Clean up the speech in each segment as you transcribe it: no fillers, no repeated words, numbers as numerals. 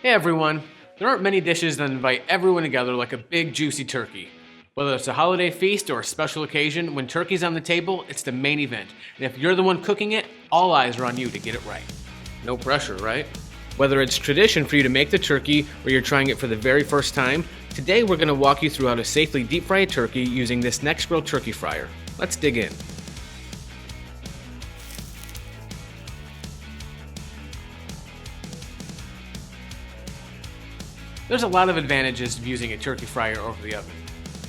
Hey everyone! There aren't many dishes that invite everyone together like a big juicy turkey. Whether it's a holiday feast or a special occasion, when turkey's on the table, it's the main event. And if you're the one cooking it, all eyes are on you to get it right. No pressure, right? Whether it's tradition for you to make the turkey or you're trying it for the very first time, today we're going to walk you through how to safely deep fry a turkey using this Nexgrill Turkey Fryer. Let's dig in. There's a lot of advantages to using a turkey fryer over the oven.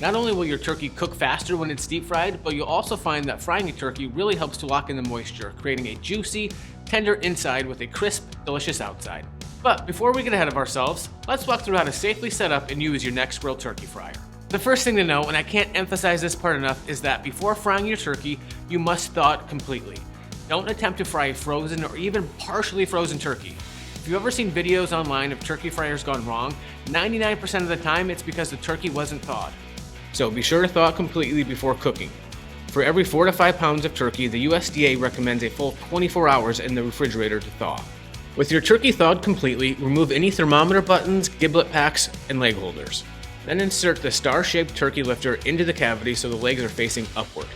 Not only will your turkey cook faster when it's deep fried, but you'll also find that frying a turkey really helps to lock in the moisture, creating a juicy, tender inside with a crisp, delicious outside. But before we get ahead of ourselves, let's walk through how to safely set up and use your Nexgrill Turkey Fryer. The first thing to know, and I can't emphasize this part enough, is that before frying your turkey, you must thaw it completely. Don't attempt to fry a frozen or even partially frozen turkey. If you've ever seen videos online of turkey fryers gone wrong, 99% of the time it's because the turkey wasn't thawed. So be sure to thaw it completely before cooking. For every 4 to 5 pounds of turkey, the USDA recommends a full 24 hours in the refrigerator to thaw. With your turkey thawed completely, remove any thermometer buttons, giblet packs, and leg holders. Then insert the star-shaped turkey lifter into the cavity so the legs are facing upward.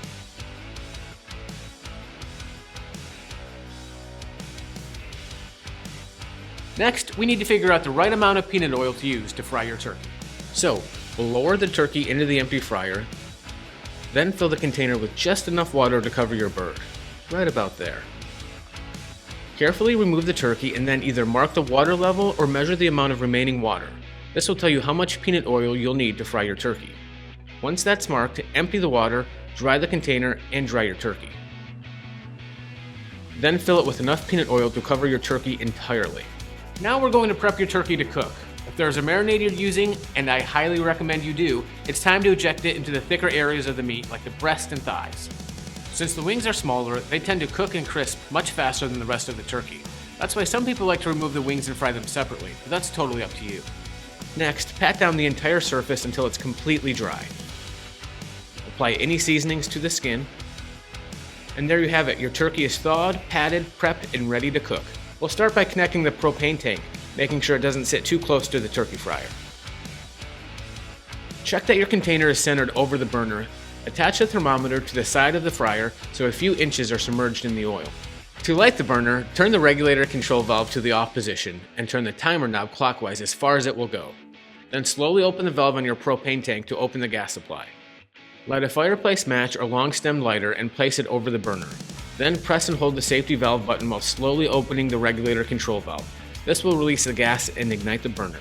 Next, we need to figure out the right amount of peanut oil to use to fry your turkey. So, we'll lower the turkey into the empty fryer, then fill the container with just enough water to cover your bird, right about there. Carefully remove the turkey and then either mark the water level or measure the amount of remaining water. This will tell you how much peanut oil you'll need to fry your turkey. Once that's marked, empty the water, dry the container, and dry your turkey. Then fill it with enough peanut oil to cover your turkey entirely. Now we're going to prep your turkey to cook. If there's a marinade you're using, and I highly recommend you do, it's time to eject it into the thicker areas of the meat, like the breast and thighs. Since the wings are smaller, they tend to cook and crisp much faster than the rest of the turkey. That's why some people like to remove the wings and fry them separately, but that's totally up to you. Next, pat down the entire surface until it's completely dry. Apply any seasonings to the skin. And there you have it, your turkey is thawed, patted, prepped, and ready to cook. We'll start by connecting the propane tank, making sure it doesn't sit too close to the turkey fryer. Check that your container is centered over the burner. Attach the thermometer to the side of the fryer so a few inches are submerged in the oil. To light the burner, turn the regulator control valve to the off position and turn the timer knob clockwise as far as it will go. Then slowly open the valve on your propane tank to open the gas supply. Light a fireplace match or long-stemmed lighter and place it over the burner. Then press and hold the safety valve button while slowly opening the regulator control valve. This will release the gas and ignite the burner.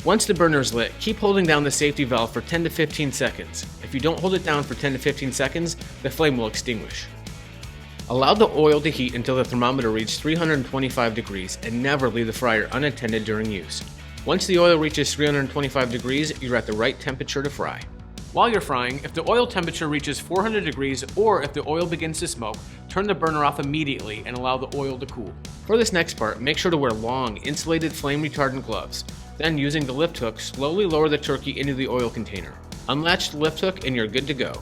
Once the burner is lit, keep holding down the safety valve for 10 to 15 seconds. If you don't hold it down for 10 to 15 seconds, the flame will extinguish. Allow the oil to heat until the thermometer reaches 325 degrees and never leave the fryer unattended during use. Once the oil reaches 325 degrees, you're at the right temperature to fry. While you're frying, if the oil temperature reaches 400 degrees or if the oil begins to smoke, turn the burner off immediately and allow the oil to cool. For this next part, make sure to wear long, insulated flame retardant gloves. Then, using the lift hook, slowly lower the turkey into the oil container. Unlatch the lift hook and you're good to go.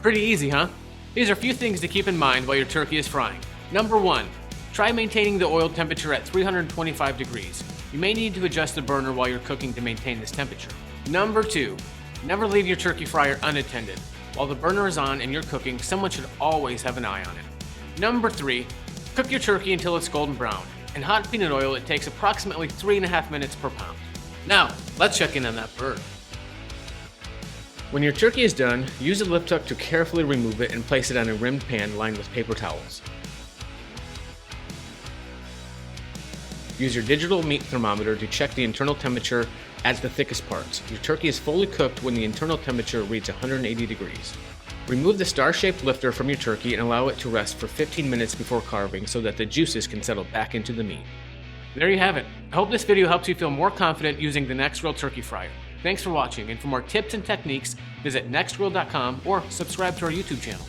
Pretty easy, huh? These are a few things to keep in mind while your turkey is frying. Number 1. Try maintaining the oil temperature at 325 degrees. You may need to adjust the burner while you're cooking to maintain this temperature. Number 2. Never leave your turkey fryer unattended. While the burner is on and you're cooking, someone should always have an eye on it. Number 3. Cook your turkey until it's golden brown. In hot peanut oil, it takes approximately 3.5 minutes per pound. Now, let's check in on that bird. When your turkey is done, use a lift hook to carefully remove it and place it on a rimmed pan lined with paper towels. Use your digital meat thermometer to check the internal temperature at the thickest parts. Your turkey is fully cooked when the internal temperature reaches 180 degrees. Remove the star-shaped lifter from your turkey and allow it to rest for 15 minutes before carving so that the juices can settle back into the meat. There you have it. I hope this video helps you feel more confident using the Nexgrill Turkey Fryer. Thanks for watching, and for more tips and techniques, visit nexgrill.com or subscribe to our YouTube channel.